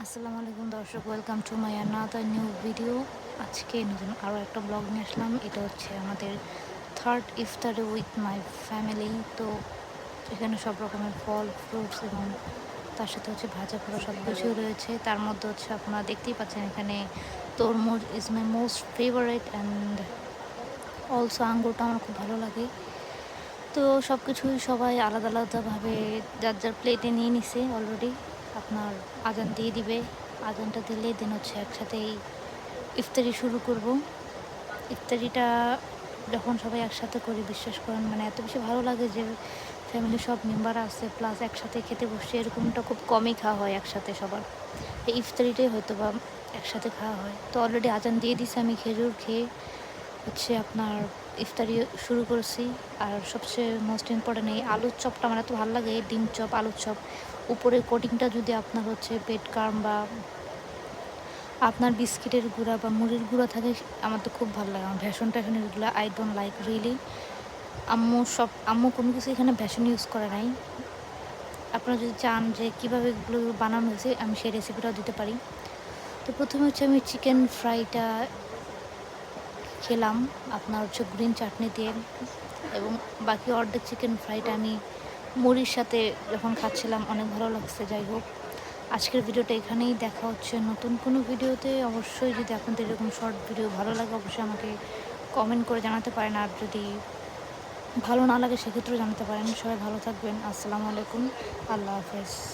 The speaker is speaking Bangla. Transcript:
আসসালামু আলাইকুম দর্শক, welcome to my another new video. আজকে নতুন আরও একটা ব্লগ নিয়ে আসলাম। এটা হচ্ছে আমাদের থার্ড ইফতারে উইথ মাই ফ্যামিলি। তো এখানে সব রকমের ফল, ফ্রুটস এবং তার সাথে হচ্ছে ভাজা পোড়া সব কিছুই রয়েছে। তার মধ্যে হচ্ছে আপনারা দেখতেই পাচ্ছেন এখানে তরমুজ is my most favourite, and also আঙ্গুরটা আমার খুব ভালো লাগে। তো সব কিছুই সবাই আলাদা আলাদাভাবে যার যার প্লেটে নিয়ে নিছে অলরেডি। আপনার আজান দিয়ে দিবে, আজানটা দিলে দেন হচ্ছে একসাথেই ইফতারি শুরু করব। ইফতারিটা যখন সবাই একসাথে করি, বিশ্বাস করেন মানে এত বেশি ভালো লাগে যে ফ্যামিলির সব মেম্বার আছে প্লাস একসাথে খেতে বসে, এরকমটা খুব কমই খাওয়া হয় একসাথে সবার। এই ইফতারিটাই হয়তো বা একসাথে খাওয়া হয়। তো অলরেডি আজান দিয়ে দিছে, আমি খেজুর খেয়ে হচ্ছে আপনার ইফতারি শুরু করেছি। আর সবচেয়ে মোস্ট ইম্পর্ট্যান্ট এই আলুর চপটা আমার এত ভালো লাগে, ডিম চপ, আলুর চপ। উপরে কোটিংটা যদি আপনার হচ্ছে বেড কার্ম বা আপনার বিস্কিটের গুঁড়া বা মুড়ির গুঁড়া থাকে, আমার তো খুব ভালো লাগে। আমার ভ্যাসন ট্যাসন এগুলো আই ডোন্ট লাইক রিয়েলি। আম্মু কোনো কিছু এখানে ভ্যাসন ইউজ করে নাই। আপনারা যদি চান যে কীভাবে এগুলো বানানো হয়েছে, আমি সেই রেসিপিটাও দিতে পারি। তো প্রথমে হচ্ছে আমি চিকেন ফ্রাইটা খেলাম আপনার হচ্ছে গ্রিন চাটনি দিয়ে, এবং বাকি অর্ধেক চিকেন ফ্রাইটা আমি মুড়ির সাথে যখন খাচ্ছিলাম অনেক ভালো লাগছে। যাই হোক, আজকের ভিডিওটা এখানেই, দেখা হচ্ছে নতুন কোনো ভিডিওতে। অবশ্যই যদি আপনাদের এরকম শর্ট ভিডিও ভালো লাগে অবশ্যই আমাকে কমেন্ট করে জানাতে পারেন, আর যদি ভালো না লাগে সেক্ষেত্রেও জানাতে পারেন। সবাই ভালো থাকবেন। আসসালামু আলাইকুম, আল্লাহ হাফেজ।